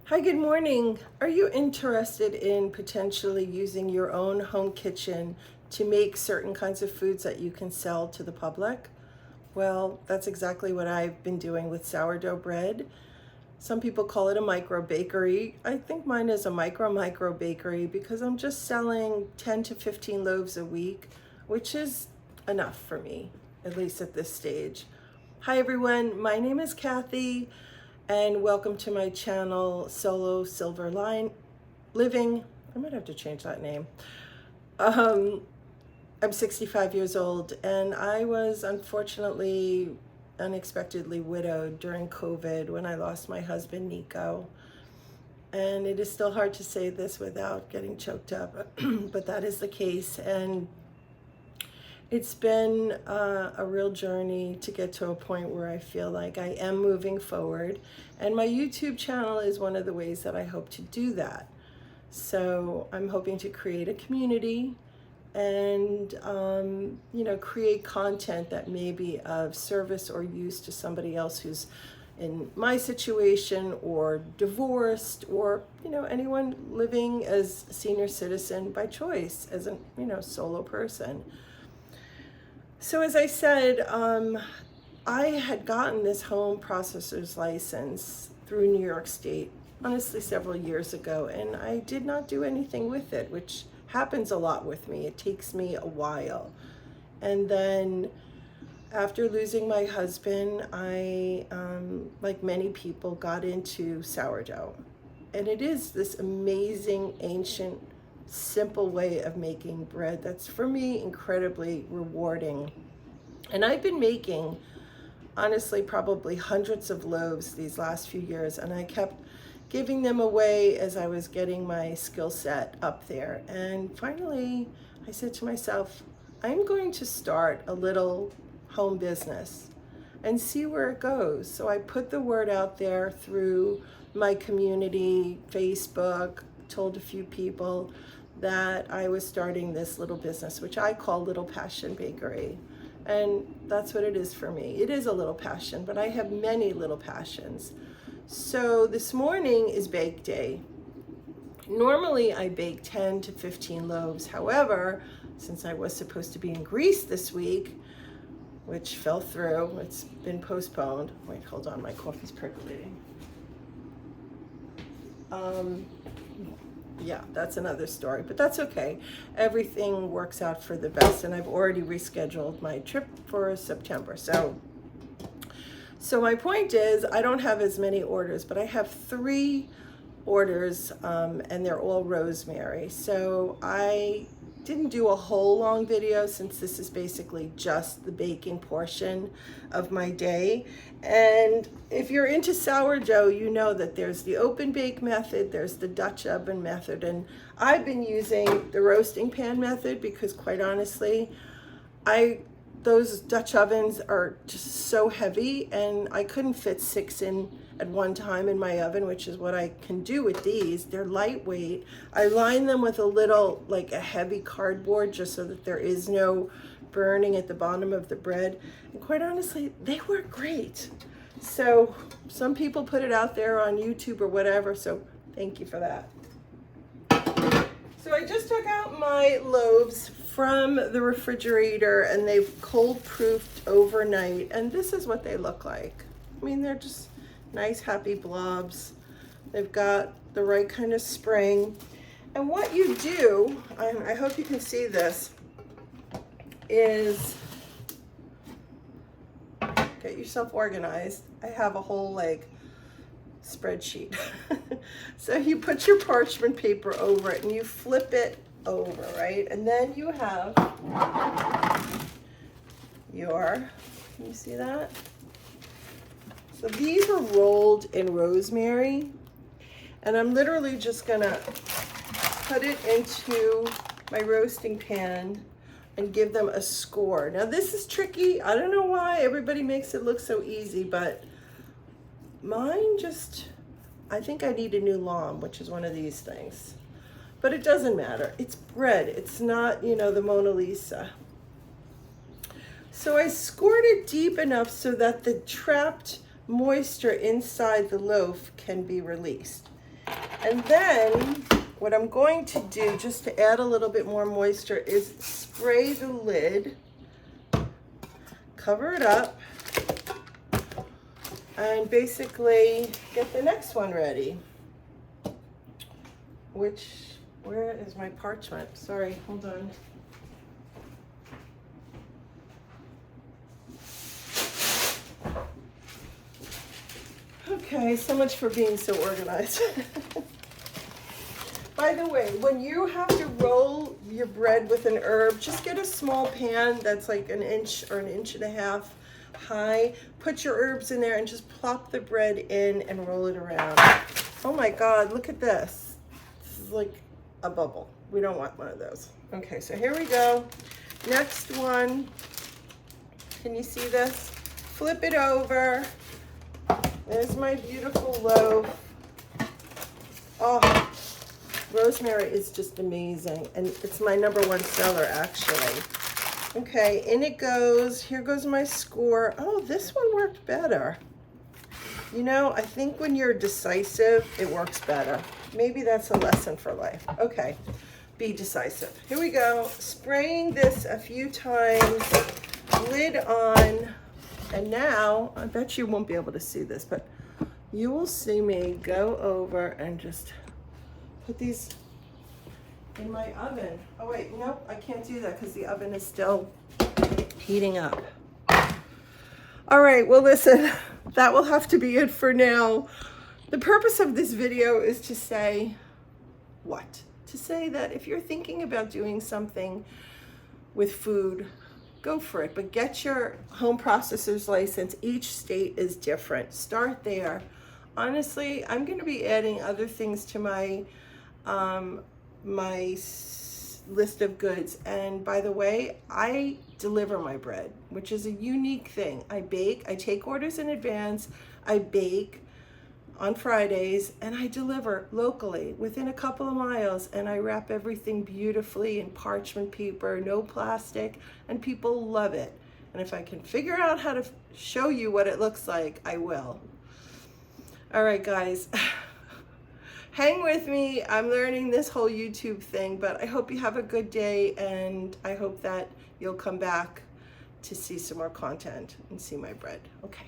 Hi, good morning. Are you interested in potentially using your own home kitchen to make certain kinds of foods that you can sell to the public? Well, that's exactly what I've been doing with sourdough bread. Some people call it a micro bakery. I think mine is a micro bakery because I'm just selling 10 to 15 loaves a week, which is enough for me, at least at this stage. Hi everyone, my name is Kathy and welcome to my channel, Solo Silver Line Living. I might have to change that name. I'm 65 years old and I was unfortunately unexpectedly widowed during COVID when I lost my husband, Nico. And it is still hard to say this without getting choked up, but that is the case. And it's been a real journey to get to a point where I feel like I am moving forward. And my YouTube channel is one of the ways that I hope to do that. So I'm hoping to create a community and create content that may be of service or use to somebody else who's in my situation or divorced or anyone living as a senior citizen by choice as a solo person. So as I said, I had gotten this home processor's license through New York State, honestly, several years ago, and I did not do anything with it, which happens a lot with me. It takes me a while. And then after losing my husband, I, like many people, got into sourdough. And it is this amazing, ancient, simple way of making bread that's, for me, incredibly rewarding. And I've been making, honestly, probably hundreds of loaves these last few years, and I kept giving them away as I was getting my skill set up there. And finally, I said to myself, I'm going to start a little home business and see where it goes. So I put the word out there through my community, Facebook, told a few people that I was starting this little business, which I call Little Passion Bakery. And that's what it is for me. It is a little passion, but I have many little passions. So this morning is bake day. Normally I bake 10 to 15 loaves. However, since I was supposed to be in Greece this week, which fell through, it's been postponed. Wait, hold on, my coffee's percolating. Yeah, that's another story, but that's okay. Everything works out for the best, and I've already rescheduled my trip for September. So my point is, I don't have as many orders, but I have 3 orders, and they're all rosemary. So I didn't do a whole long video since this is basically just the baking portion of my day. And if you're into sourdough, you know that there's the open bake method, there's the Dutch oven method, and I've been using the roasting pan method because, quite honestly, those Dutch ovens are just so heavy and I couldn't fit 6 in at one time in my oven, which is what I can do with these. They're lightweight. I line them with a little, like a heavy cardboard, just so that there is no burning at the bottom of the bread. And quite honestly, they work great. So some people put it out there on YouTube or whatever, so thank you for that. So I just took out my loaves from the refrigerator and they've cold proofed overnight, and this is what they look like. I mean, they're just nice, happy blobs. They've got the right kind of spring. And what you do, I hope you can see this, is get yourself organized. I have a whole spreadsheet. So you put your parchment paper over it and you flip it over, right? And then you have can you see that? So these are rolled in rosemary, and I'm literally just gonna put it into my roasting pan and give them a score. Now this is tricky. I don't know why everybody makes it look so easy, but mine I think I need a new lawn, which is one of these things. But it doesn't matter. It's bread. It's not, the Mona Lisa. So I scored it deep enough so that the trapped moisture inside the loaf can be released. And then what I'm going to do, just to add a little bit more moisture, is spray the lid, cover it up, and basically get the next one ready. Where is my parchment? Sorry, hold on. Okay, so much for being so organized. By the way, when you have to roll your bread with an herb, just get a small pan that's like an inch or an inch and a half high. Put your herbs in there and just plop the bread in and roll it around. Oh my God, look at this. This is like a bubble. We don't want one of those. Okay, so here we go. Next one. Can you see this? Flip it over. There's my beautiful loaf. Oh, rosemary is just amazing. And it's my #1 seller, actually. Okay, in it goes. Here goes my score. Oh, this one worked better. You know, I think when you're decisive, it works better. Maybe that's a lesson for life. Okay, be decisive. Here we go. Spraying this a few times, lid on. And now, I bet you won't be able to see this, but you will see me go over and just put these in my oven. Oh wait, nope, I can't do that because the oven is still heating up. All right, well listen, that will have to be it for now. The purpose of this video is to say what? To say that if you're thinking about doing something with food, go for it, but get your home processor's license. Each state is different. Start there. Honestly, I'm going to be adding other things to my list of goods. And by the way, I deliver my bread, which is a unique thing. I bake. I take orders in advance. I bake on Fridays, and I deliver locally within a couple of miles, and I wrap everything beautifully in parchment paper, no plastic, and people love it. And if I can figure out how to show you what it looks like, I will. All right, guys, hang with me. I'm learning this whole YouTube thing, but I hope you have a good day, and I hope that you'll come back to see some more content and see my bread. Okay.